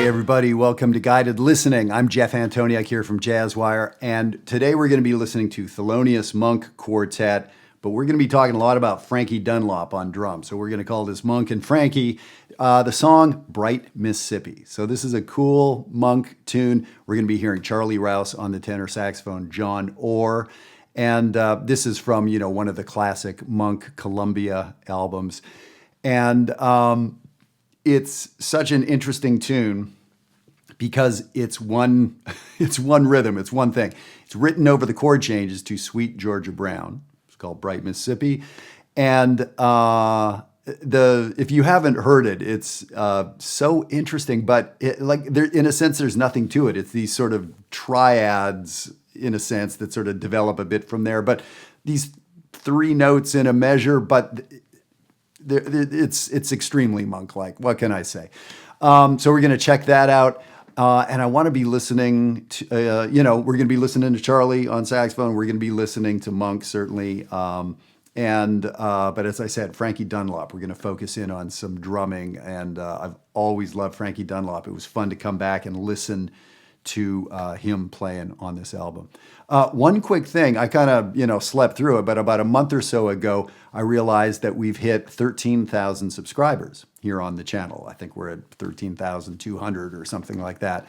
Hey everybody, welcome to Guided Listening. I'm Jeff Antoniuk here from Jazzwire, and today we're going to be listening to Thelonious Monk Quartet, but we're going to be talking a lot about Frankie Dunlop on drums. So we're going to call this Monk and Frankie. The song, Bright Mississippi. So this is a cool Monk tune. We're going to be hearing Charlie Rouse on the tenor saxophone, John Orr, and this is from, one of the classic Monk Columbia albums. And it's such an interesting tune because it's one rhythm, it's one thing. It's written over the chord changes to Sweet Georgia Brown. It's called Bright Mississippi. And if you haven't heard it, it's so interesting, but in a sense, there's nothing to it. It's these sort of triads, in a sense, that sort of develop a bit from there. But these three notes in a measure, but it's extremely Monk-like. What can I say? So we're going to check that out. And I want to be listening to, we're going to be listening to Charlie on saxophone. We're going to be listening to Monk, certainly. But as I said, Frankie Dunlop, we're going to focus in on some drumming. And I've always loved Frankie Dunlop. It was fun to come back and listen to him playing on this album. One quick thing, I kind of, slept through it, but about a month or so ago, I realized that we've hit 13,000 subscribers here on the channel. I think we're at 13,200 or something like that.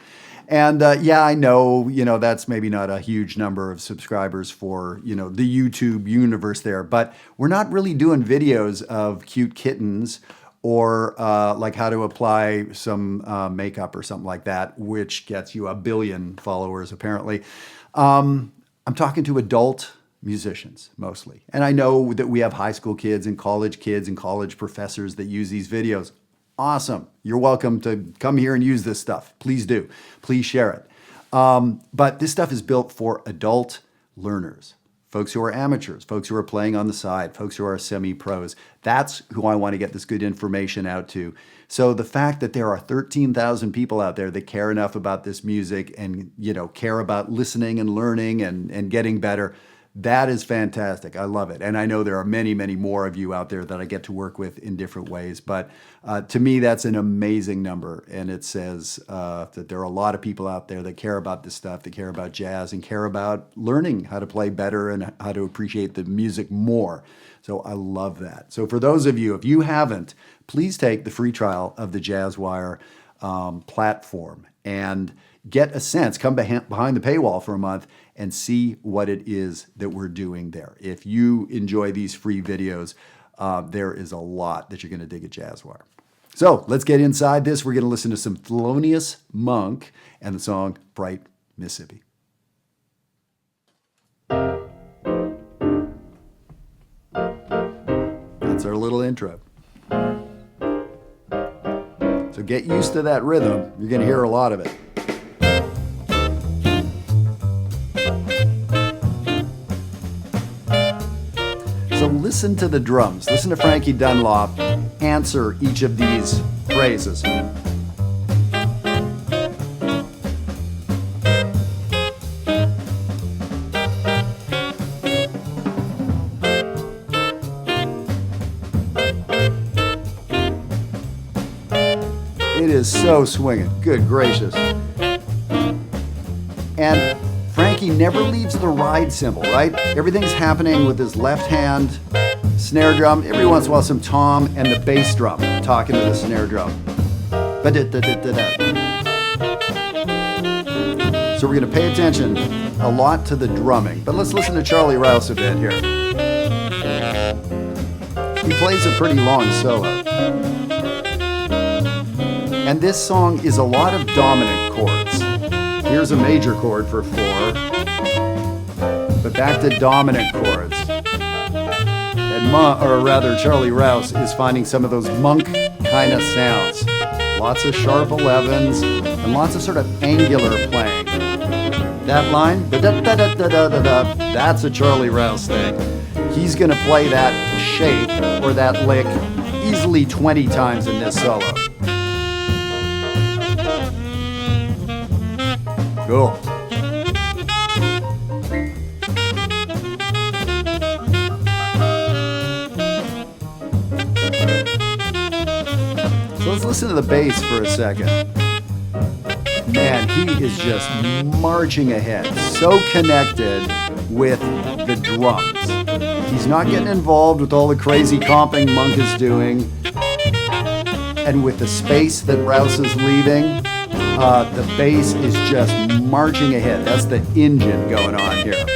And I know, that's maybe not a huge number of subscribers for, the YouTube universe there, but we're not really doing videos of cute kittens or like how to apply some makeup or something like that, which gets you 1 billion followers apparently. I'm talking to adult musicians mostly. And I know that we have high school kids and college professors that use these videos. Awesome. You're welcome to come here and use this stuff. Please do. Please share it. But this stuff is built for adult learners. Folks who are amateurs, folks who are playing on the side, folks who are semi-pros. That's who I want to get this good information out to. So the fact that there are 13,000 people out there that care enough about this music and, care about listening and learning and getting better, that is fantastic. I love it. And I know there are many, many more of you out there that I get to work with in different ways. But to me, that's an amazing number. And it says that there are a lot of people out there that care about this stuff, that care about jazz and care about learning how to play better and how to appreciate the music more. So I love that. So for those of you, if you haven't, please take the free trial of the Jazzwire platform and get a sense, come behind the paywall for a month and see what it is that we're doing there. If you enjoy these free videos, there is a lot that you're going to dig at Jazzwire. So let's get inside this. We're going to listen to some Thelonious Monk and the song Bright Mississippi. That's our little intro. So get used to that rhythm. You're going to hear a lot of it. So listen to the drums. Listen to Frankie Dunlop answer each of these phrases. It is so swinging. Good gracious. And Frankie never leaves the ride cymbal, right? Everything's happening with his left hand snare drum. Every once in a while, some tom and the bass drum talking to the snare drum. So we're going to pay attention a lot to the drumming. But let's listen to Charlie Rouse a bit here. He plays a pretty long solo. And this song is a lot of dominant chords. Here's a major chord for 4, but back to dominant chords. And Charlie Rouse is finding some of those Monk kind of sounds. Lots of sharp 11s and lots of sort of angular playing. That line, that's a Charlie Rouse thing. He's going to play that shape or that lick easily 20 times in this solo. Cool. So let's listen to the bass for a second. man, he is just marching ahead, so connected with the drums. He's not getting involved with all the crazy comping Monk is doing. And with the space that Rouse is leaving, the bass is just marching ahead. That's the engine going on here.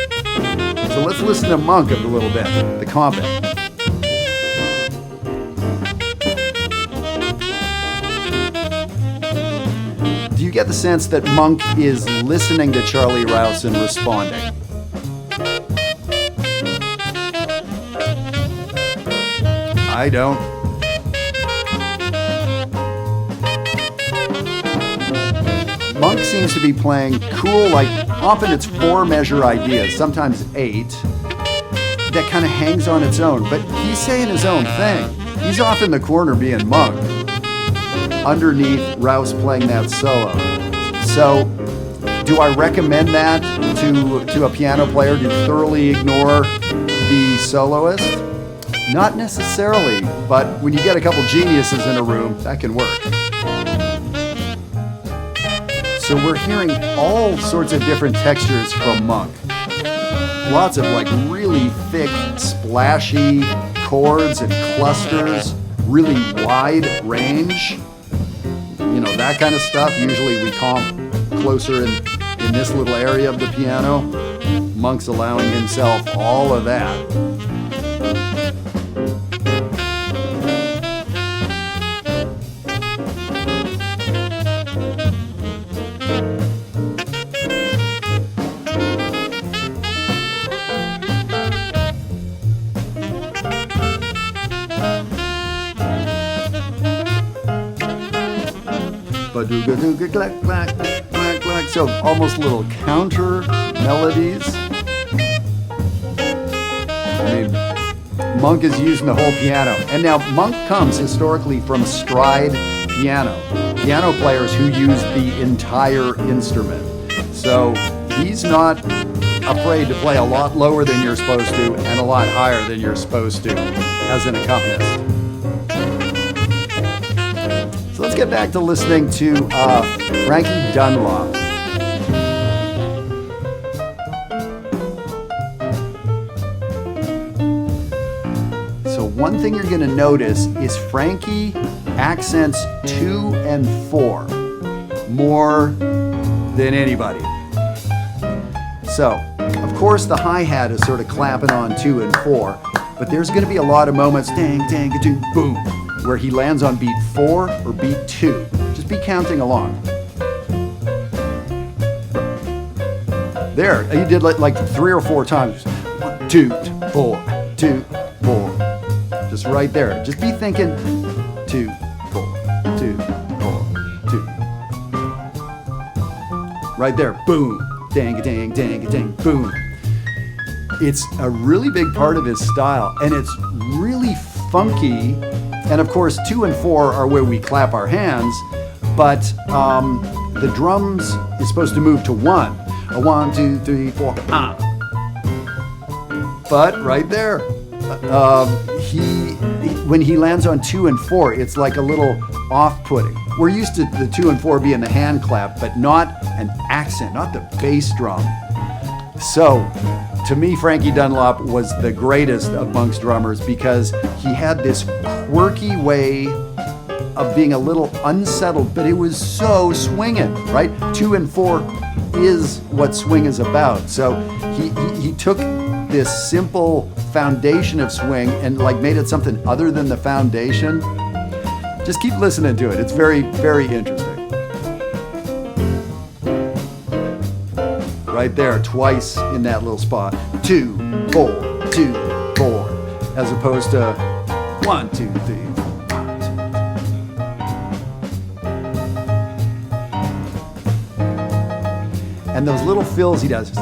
So let's listen to Monk a little bit, the comping. Do you get the sense that Monk is listening to Charlie Rouse and responding? I don't. Monk seems to be playing cool, like often it's 4-measure ideas, sometimes 8, that kind of hangs on its own, but he's saying his own thing. He's off in the corner being Monk, underneath Rouse playing that solo. So, do I recommend that to a piano player to thoroughly ignore the soloist? Not necessarily, but when you get a couple geniuses in a room, that can work. So we're hearing all sorts of different textures from Monk. Lots of like really thick, splashy chords and clusters, really wide range. You know, that kind of stuff. Usually we comp closer in this little area of the piano. Monk's allowing himself all of that. So almost little counter melodies. I mean, Monk is using the whole piano. And now Monk comes historically from stride piano. Piano players who use the entire instrument. So he's not afraid to play a lot lower than you're supposed to and a lot higher than you're supposed to as an accompanist. So let's get back to listening to Frankie Dunlop. So one thing you're going to notice is Frankie accents 2 and 4 more than anybody. So, of course, the hi-hat is sort of clapping on 2 and 4, but there's going to be a lot of moments, dang, dang, ding, boom, where he lands on beat 4 or beat 2. Just be counting along. There, he did like 3 or 4 times. 1, 2, 4, 2, 4. Just right there. Just be thinking 2, 4, 2, 4, 2. Right there, boom, dang, dang, dang, dang, boom. It's a really big part of his style, and it's really funky. And of course, 2 and 4 are where we clap our hands, but the drums is supposed to move to 1. A 1, 2, 3, 4, ah. But right there, when he lands on 2 and 4, it's like a little off-putting. We're used to the 2 and 4 being the hand clap, but not an accent, not the bass drum. So, to me, Frankie Dunlop was the greatest of Monk's drummers because he had this quirky way of being a little unsettled, but it was so swinging, right? 2 and 4 is what swing is about. So he took this simple foundation of swing and like made it something other than the foundation. Just keep listening to it. It's very, very interesting. Right there, twice in that little spot. 2, 4, 2, 4, as opposed to 1, 2, 3. 1, 2. And those little fills he does,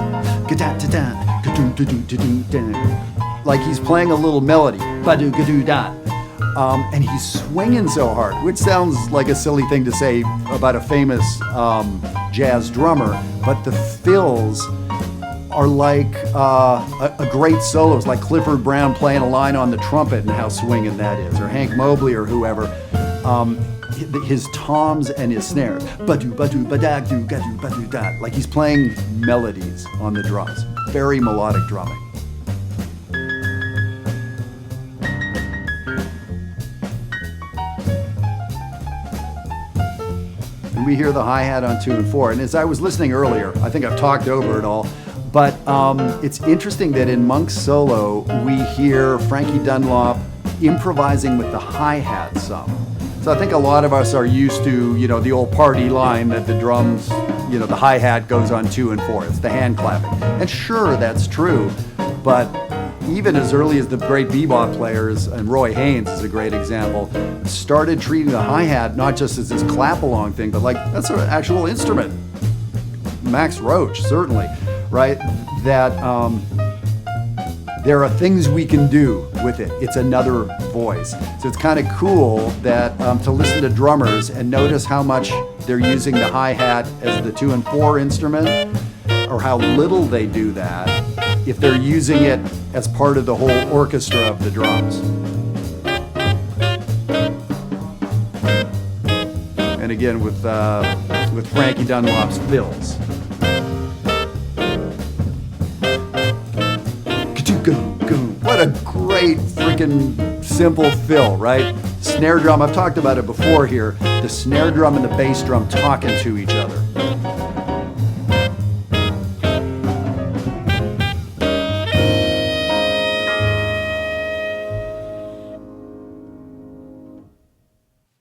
like he's playing a little melody, and he's swinging so hard, which sounds like a silly thing to say about a famous jazz drummer, but the fills are like a great solo. It's like Clifford Brown playing a line on the trumpet and how swinging that is, or Hank Mobley or whoever. his toms and his snares. Ba-do, ba-do, ba-da-do, ga-do, ba-do, da. Like he's playing melodies on the drums. Very melodic drumming. And we hear the hi-hat on 2 and 4. And as I was listening earlier, I think I've talked over it all, but it's interesting that in Monk's solo, we hear Frankie Dunlop improvising with the hi-hat some. So I think a lot of us are used to, the old party line that the drums, the hi-hat goes on 2 and 4. It's the hand clapping. And sure, that's true, but even as early as the great bebop players, and Roy Haynes is a great example, started treating the hi-hat not just as this clap-along thing, but like that's an actual instrument. Max Roach, certainly, right? That there are things we can do with it. It's another voice. So it's kind of cool that to listen to drummers and notice how much they're using the hi-hat as the 2 and 4 instrument, or how little they do that if they're using it as part of the whole orchestra of the drums. And again with Frankie Dunlop's fills. What a great freaking simple fill, right? Snare drum, I've talked about it before here. The snare drum and the bass drum talking to each other.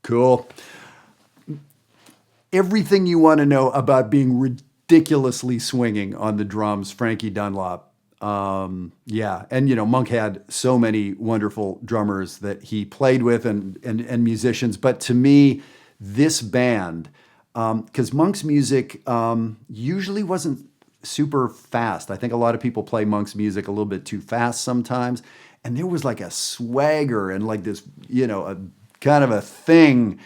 Cool. Everything you want to know about being ridiculously swinging on the drums, Frankie Dunlop. Yeah, and Monk had so many wonderful drummers that he played with and musicians. But to me, this band, because Monk's music usually wasn't super fast. I think a lot of people play Monk's music a little bit too fast sometimes. And there was like a swagger and like this, a kind of a thing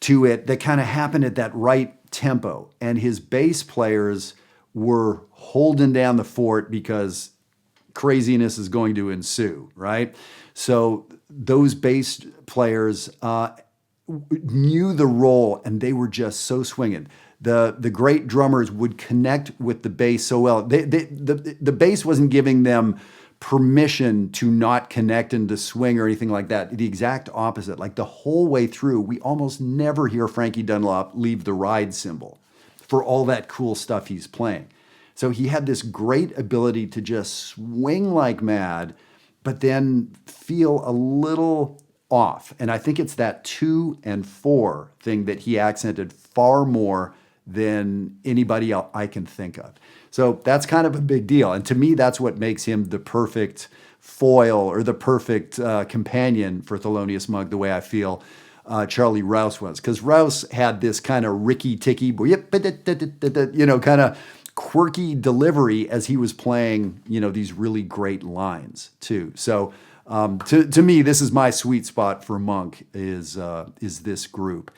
to it that kind of happened at that right tempo. And his bass players were holding down the fort because craziness is going to ensue, right? So those bass players knew the role and they were just so swinging. The great drummers would connect with the bass so well. The bass wasn't giving them permission to not connect and to swing or anything like that. The exact opposite. Like the whole way through, we almost never hear Frankie Dunlop leave the ride cymbal for all that cool stuff he's playing. So he had this great ability to just swing like mad, but then feel a little off. And I think it's that 2 and 4 thing that he accented far more than anybody else I can think of. So that's kind of a big deal. And to me, that's what makes him the perfect foil or the perfect companion for Thelonious Monk, the way I feel Charlie Rouse was. Because Rouse had this kind of ricky-ticky, kind of quirky delivery as he was playing, these really great lines too. So to me, this is my sweet spot for Monk is this group.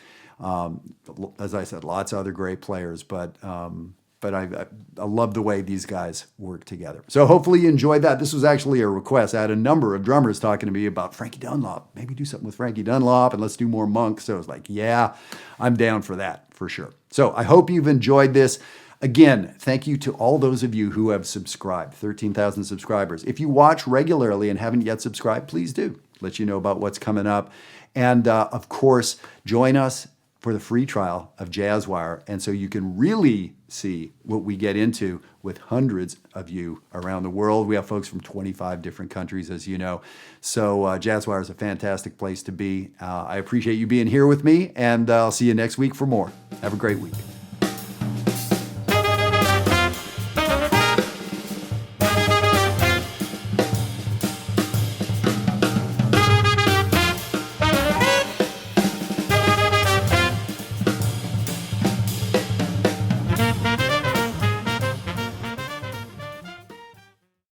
As I said, lots of other great players, but I love the way these guys work together. So hopefully you enjoyed that. This was actually a request. I had a number of drummers talking to me about Frankie Dunlop. Maybe do something with Frankie Dunlop and let's do more Monk. So I was like, yeah, I'm down for that for sure. So I hope you've enjoyed this. Again, thank you to all those of you who have subscribed, 13,000 subscribers. If you watch regularly and haven't yet subscribed, please do. Let you know about what's coming up. And of course, join us for the free trial of Jazzwire. And so you can really see what we get into with hundreds of you around the world. We have folks from 25 different countries, as you know. So Jazzwire is a fantastic place to be. I appreciate you being here with me, and I'll see you next week for more. Have a great week.